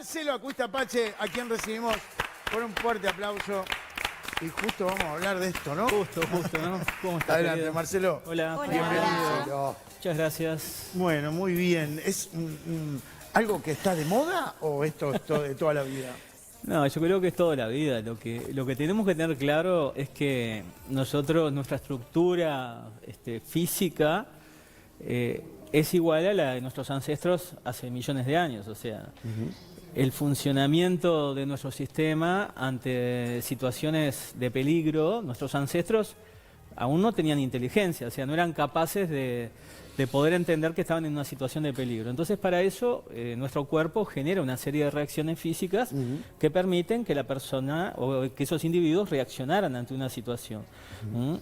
Marcelo Acuesta Pache, a quien recibimos con un fuerte aplauso. Y justo vamos a hablar de esto, ¿no? Justo, ¿no? ¿Cómo estás? Adelante, querido? Marcelo. Hola. Hola. Bienvenido. Muchas gracias. Bueno, muy bien. ¿Es algo que está de moda o esto es de toda la vida? No, yo creo que es toda la vida. Lo que tenemos que tener claro es que nosotros, nuestra estructura física es igual a la de nuestros ancestros hace millones de años. O sea, el funcionamiento de nuestro sistema ante situaciones de peligro, nuestros ancestros aún no tenían inteligencia, o sea, no eran capaces de poder entender que estaban en una situación de peligro. Entonces, para eso, nuestro cuerpo genera una serie de reacciones físicas que permiten que la persona o que esos individuos reaccionaran ante una situación.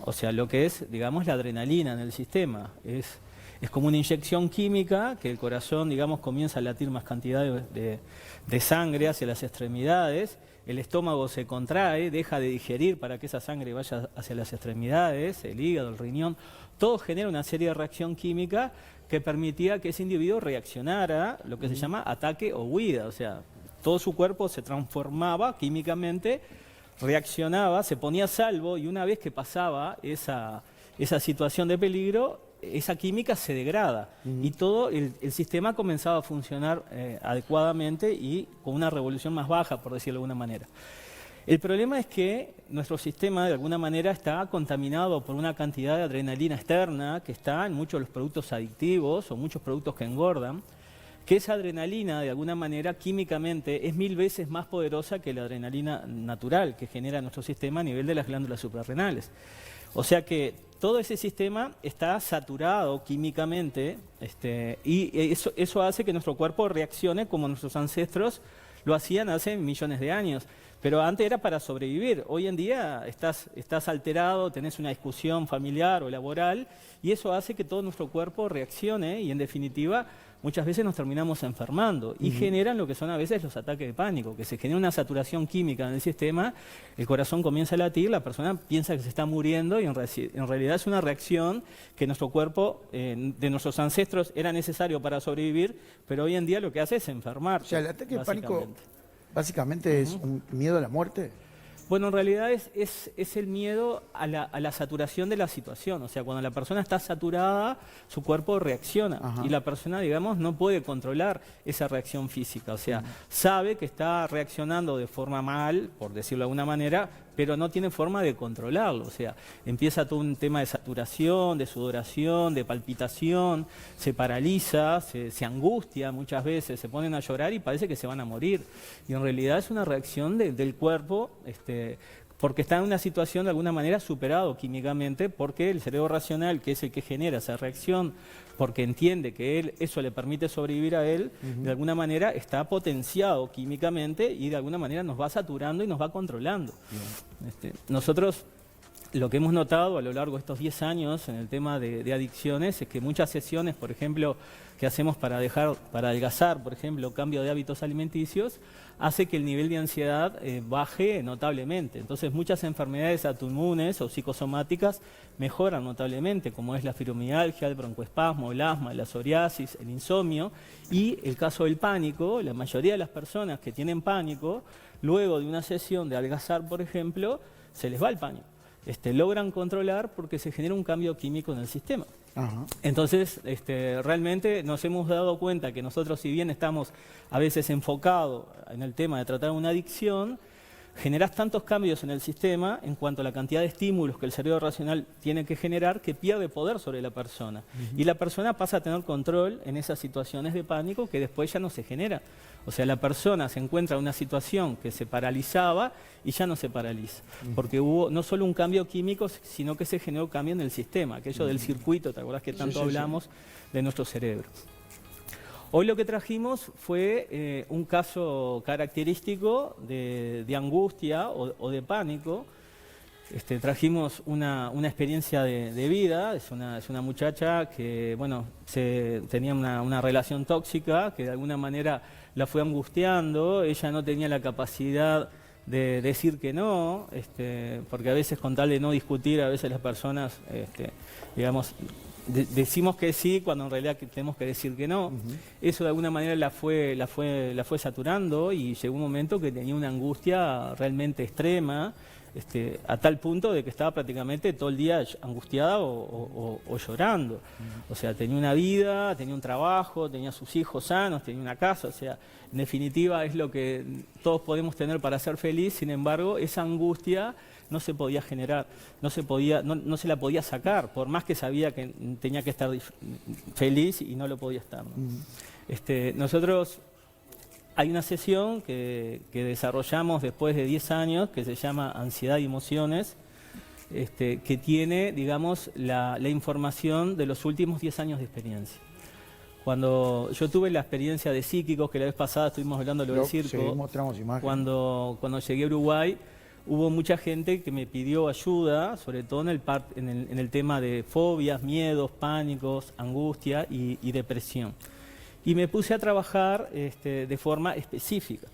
O sea, lo que es, digamos, la adrenalina en el sistema. Es como una inyección química que el corazón, digamos, comienza a latir más cantidad de sangre hacia las extremidades. El estómago se contrae, deja de digerir para que esa sangre vaya hacia las extremidades, el hígado, el riñón. Todo genera una serie de reacción química que permitía que ese individuo reaccionara, lo que se llama ataque o huida. O sea, todo su cuerpo se transformaba químicamente, reaccionaba, se ponía a salvo y una vez que pasaba esa situación de peligro, esa química se degrada y todo el sistema comenzaba a funcionar adecuadamente y con una revolución más baja, por decirlo de alguna manera. El problema es que nuestro sistema de alguna manera está contaminado por una cantidad de adrenalina externa que está en muchos de los productos adictivos o muchos productos que engordan, que esa adrenalina de alguna manera químicamente es 1000 veces más poderosa que la adrenalina natural que genera nuestro sistema a nivel de las glándulas suprarrenales. O sea que todo ese sistema está saturado químicamente y eso hace que nuestro cuerpo reaccione como nuestros ancestros lo hacían hace millones de años. Pero antes era para sobrevivir. Hoy en día estás alterado, tenés una discusión familiar o laboral y eso hace que todo nuestro cuerpo reaccione y en definitiva muchas veces nos terminamos enfermando y generan lo que son a veces los ataques de pánico, que se genera una saturación química en el sistema, el corazón comienza a latir, la persona piensa que se está muriendo y en realidad es una reacción que nuestro cuerpo, de nuestros ancestros, era necesario para sobrevivir, pero hoy en día lo que hace es enfermarse. O sea, el ataque de pánico básicamente es un miedo a la muerte. Bueno, en realidad es el miedo a la saturación de la situación. O sea, cuando la persona está saturada, su cuerpo reacciona. Y la persona, digamos, no puede controlar esa reacción física. O sea, sabe que está reaccionando de forma mal, por decirlo de alguna manera, pero no tiene forma de controlarlo. O sea, empieza todo un tema de saturación, de sudoración, de palpitación, se paraliza, se angustia muchas veces, se ponen a llorar y parece que se van a morir. Y en realidad es una reacción del cuerpo, porque está en una situación de alguna manera superado químicamente, porque el cerebro racional, que es el que genera esa reacción, porque entiende que eso le permite sobrevivir a él, de alguna manera está potenciado químicamente y de alguna manera nos va saturando y nos va controlando. Nosotros lo que hemos notado a lo largo de estos 10 años en el tema de adicciones es que muchas sesiones, por ejemplo, que hacemos para adelgazar, por ejemplo, cambio de hábitos alimenticios, hace que el nivel de ansiedad baje notablemente. Entonces muchas enfermedades autoinmunes o psicosomáticas mejoran notablemente, como es la fibromialgia, el broncoespasmo, el asma, la psoriasis, el insomnio y el caso del pánico. La mayoría de las personas que tienen pánico, luego de una sesión de adelgazar, por ejemplo, se les va el pánico. Logran controlar porque se genera un cambio químico en el sistema. Entonces, realmente nos hemos dado cuenta que nosotros, si bien estamos a veces enfocados en el tema de tratar una adicción, generás tantos cambios en el sistema en cuanto a la cantidad de estímulos que el cerebro racional tiene que generar que pierde poder sobre la persona. Y la persona pasa a tener control en esas situaciones de pánico que después ya no se genera. O sea, la persona se encuentra en una situación que se paralizaba y ya no se paraliza. Porque hubo no solo un cambio químico, sino que se generó cambio en el sistema, aquello del circuito, ¿te acordás que tanto hablamos de nuestro cerebro? Hoy lo que trajimos fue un caso característico de angustia o de pánico. Trajimos una experiencia de vida, es una muchacha que bueno, tenía una relación tóxica que de alguna manera la fue angustiando, ella no tenía la capacidad de decir que no, porque a veces con tal de no discutir, a veces las personas, digamos, decimos que sí cuando en realidad tenemos que decir que no. Eso de alguna manera la fue saturando y llegó un momento que tenía una angustia realmente extrema, a tal punto de que estaba prácticamente todo el día angustiada o llorando. O sea, tenía una vida, tenía un trabajo, tenía sus hijos sanos, tenía una casa, o sea, en definitiva es lo que todos podemos tener para ser feliz. Sin embargo, esa angustia no se podía generar, no se la podía sacar, por más que sabía que tenía que estar feliz y no lo podía estar, ¿no? Nosotros, hay una sesión que desarrollamos después de 10 años que se llama Ansiedad y Emociones, que tiene, digamos, la información de los últimos 10 años de experiencia. Cuando yo tuve la experiencia de psíquicos, que la vez pasada estuvimos hablando de lo del circo, sí, mostramos imágenes. Cuando llegué a Uruguay, hubo mucha gente que me pidió ayuda, sobre todo en el tema de fobias, miedos, pánicos, angustia y depresión. Y me puse a trabajar de forma específica.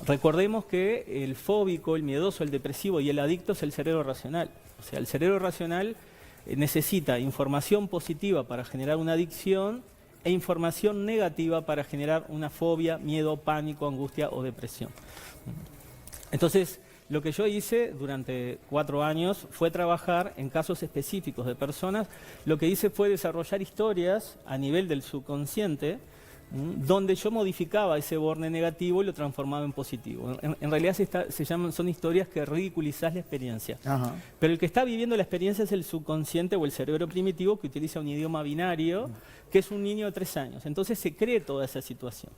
Recordemos que el fóbico, el miedoso, el depresivo y el adicto es el cerebro racional. O sea, el cerebro racional necesita información positiva para generar una adicción e información negativa para generar una fobia, miedo, pánico, angustia o depresión. Entonces, lo que yo hice durante 4 años fue trabajar en casos específicos de personas. Lo que hice fue desarrollar historias a nivel del subconsciente, donde yo modificaba ese borne negativo y lo transformaba en positivo. En realidad son historias que ridiculizás la experiencia. Ajá. Pero el que está viviendo la experiencia es el subconsciente o el cerebro primitivo, que utiliza un idioma binario, que es un niño de 3 años. Entonces se cree toda esa situación.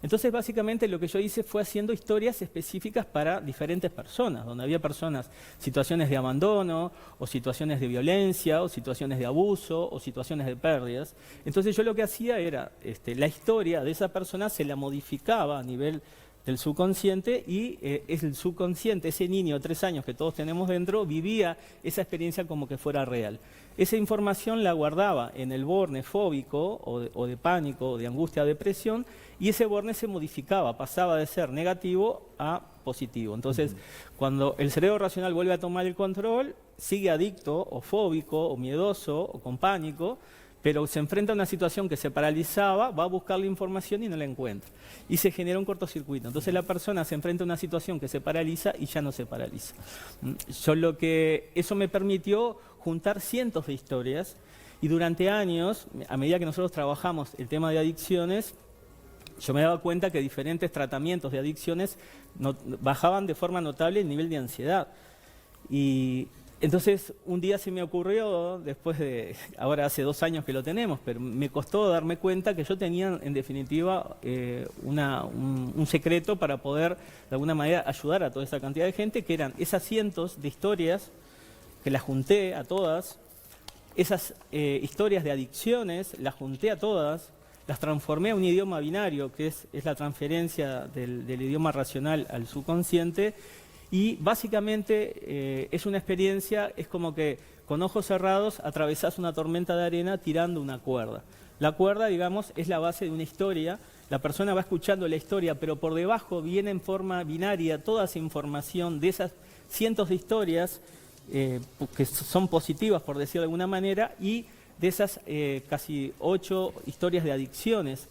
Entonces, básicamente, lo que yo hice fue haciendo historias específicas para diferentes personas, donde había personas, situaciones de abandono, o situaciones de violencia, o situaciones de abuso, o situaciones de pérdidas. Entonces, yo lo que hacía era, la historia de esa persona se la modificaba a nivel del subconsciente y el subconsciente, ese niño de 3 años que todos tenemos dentro, vivía esa experiencia como que fuera real. Esa información la guardaba en el borne fóbico o de pánico, o de angustia o depresión, y ese borne se modificaba, pasaba de ser negativo a positivo. Entonces, cuando el cerebro racional vuelve a tomar el control, sigue adicto o fóbico o miedoso o con pánico, pero se enfrenta a una situación que se paralizaba, va a buscar la información y no la encuentra. Y se genera un cortocircuito. Entonces la persona se enfrenta a una situación que se paraliza y ya no se paraliza. Eso me permitió juntar cientos de historias y durante años, a medida que nosotros trabajamos el tema de adicciones, yo me daba cuenta que diferentes tratamientos de adicciones bajaban de forma notable el nivel de ansiedad. Y entonces, un día se me ocurrió, ahora hace 2 años que lo tenemos, pero me costó darme cuenta que yo tenía, en definitiva, un secreto para poder, de alguna manera, ayudar a toda esa cantidad de gente, que eran esas cientos de historias, que las junté a todas, esas historias de adicciones, las junté a todas, las transformé a un idioma binario, que es la transferencia del idioma racional al subconsciente. Y básicamente es una experiencia, es como que con ojos cerrados atravesás una tormenta de arena tirando una cuerda. La cuerda, digamos, es la base de una historia. La persona va escuchando la historia, pero por debajo viene en forma binaria toda esa información de esas cientos de historias que son positivas, por decirlo de alguna manera, y de esas casi 8 historias de adicciones.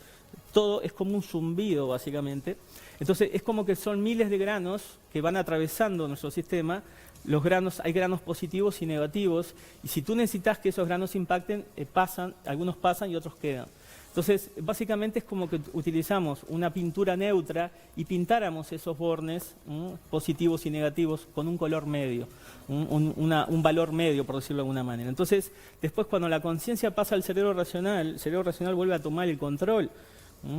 Todo es como un zumbido, básicamente. Entonces, es como que son miles de granos que van atravesando nuestro sistema. Los granos, hay granos positivos y negativos, y si tú necesitas que esos granos impacten, algunos pasan y otros quedan. Entonces, básicamente es como que utilizamos una pintura neutra y pintáramos esos bornes positivos y negativos con un color medio, un valor medio, por decirlo de alguna manera. Entonces, después cuando la conciencia pasa al cerebro racional, el cerebro racional vuelve a tomar el control.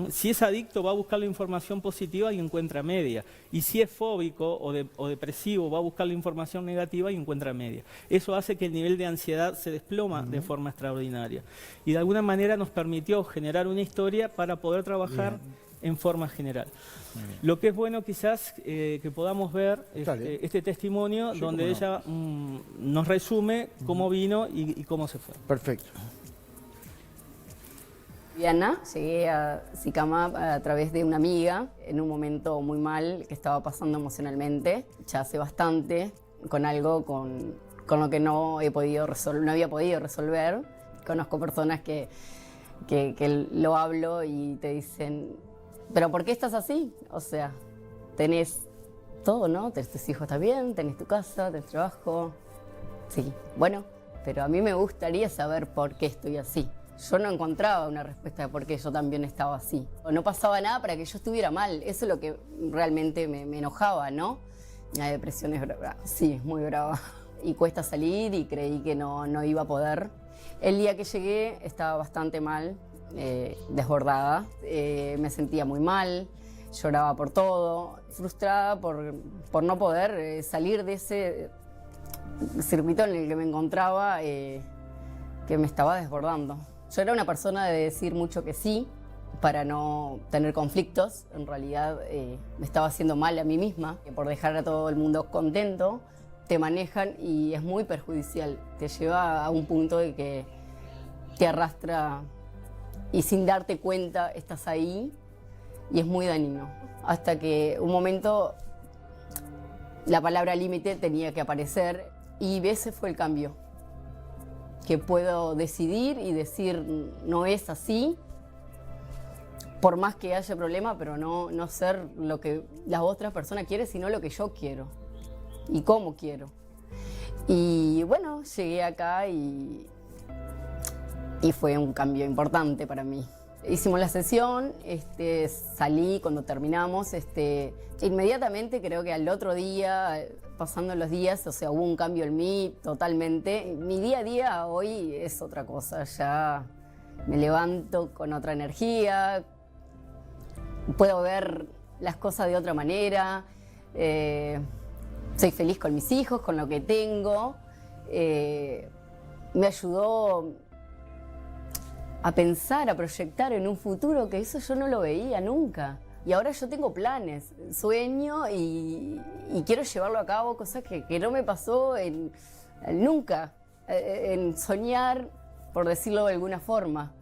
Si es adicto, va a buscar la información positiva y encuentra media. Y si es fóbico o depresivo, va a buscar la información negativa y encuentra media. Eso hace que el nivel de ansiedad se desploma de forma extraordinaria. Y de alguna manera nos permitió generar una historia para poder trabajar en forma general. Lo que es bueno quizás que podamos ver este testimonio donde ella nos resume cómo vino y cómo se fue. Perfecto. Diana, llegué a Sicamap a través de una amiga en un momento muy mal que estaba pasando emocionalmente, ya hace bastante, con algo con lo que no había podido resolver. Conozco personas que lo hablo y te dicen, ¿pero por qué estás así? O sea, tenés todo, ¿no? Tenés tus hijos también, tenés tu casa, tenés trabajo. Sí, bueno, pero a mí me gustaría saber por qué estoy así. Yo no encontraba una respuesta de por qué yo también estaba así. No pasaba nada para que yo estuviera mal. Eso es lo que realmente me enojaba, ¿no? La depresión es brava. Sí, es muy brava. Y cuesta salir y creí que no iba a poder. El día que llegué estaba bastante mal, desbordada. Me sentía muy mal, lloraba por todo, frustrada por no poder salir de ese circuito en el que me encontraba, que me estaba desbordando. Yo era una persona de decir mucho que sí para no tener conflictos. En realidad me estaba haciendo mal a mí misma. Por dejar a todo el mundo contento, te manejan y es muy perjudicial. Te lleva a un punto de que te arrastra y sin darte cuenta estás ahí y es muy dañino. Hasta que un momento la palabra límite tenía que aparecer y ese fue el cambio. Que puedo decidir y decir no es así, por más que haya problema, pero no ser lo que las otras personas quieren, sino lo que yo quiero y cómo quiero. Y bueno, llegué acá y fue un cambio importante para mí. Hicimos la sesión, salí cuando terminamos, inmediatamente creo que al otro día, pasando los días, o sea, hubo un cambio en mí totalmente. Mi día a día hoy es otra cosa, ya me levanto con otra energía, puedo ver las cosas de otra manera, soy feliz con mis hijos, con lo que tengo. Me ayudó a pensar, a proyectar en un futuro que eso yo no lo veía nunca. Y ahora yo tengo planes, sueño y quiero llevarlo a cabo, cosas que no me pasó nunca, en soñar, por decirlo de alguna forma.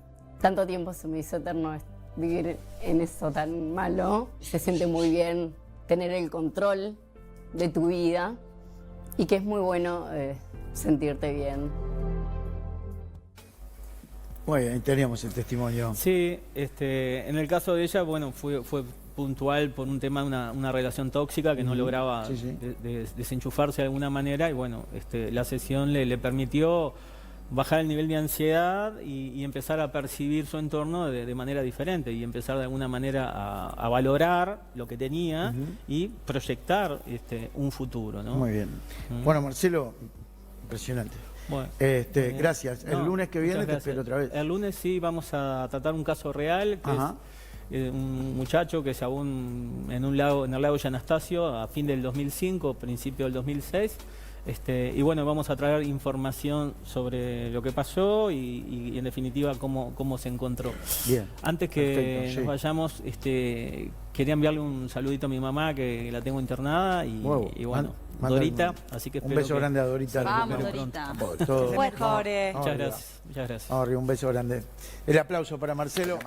Tanto tiempo se me hizo eterno vivir en eso tan malo. Se siente muy bien tener el control de tu vida y que es muy bueno sentirte bien. Muy bien, teníamos el testimonio. Sí, en el caso de ella, bueno, fue puntual por un tema de una relación tóxica que no lograba desenchufarse de alguna manera y bueno, la sesión le permitió bajar el nivel de ansiedad y empezar a percibir su entorno de manera diferente y empezar de alguna manera a valorar lo que tenía y proyectar un futuro, ¿no? Muy bien. Bueno, Marcelo, impresionante. Bueno, gracias. El lunes que viene te espero otra vez. El lunes sí vamos a tratar un caso real, que es un muchacho que se ahogó en el lago Yanastasio a fin del 2005, principio del 2006. Y bueno, vamos a traer información sobre lo que pasó y en definitiva cómo se encontró. Bien. Antes que nos vayamos, quería enviarle un saludito a mi mamá que la tengo internada y bueno, Dorita, así que espero un beso grande a Dorita. Vamos, Dorita. Todo. Mejores. Muchas gracias. Un beso grande. El aplauso para Marcelo.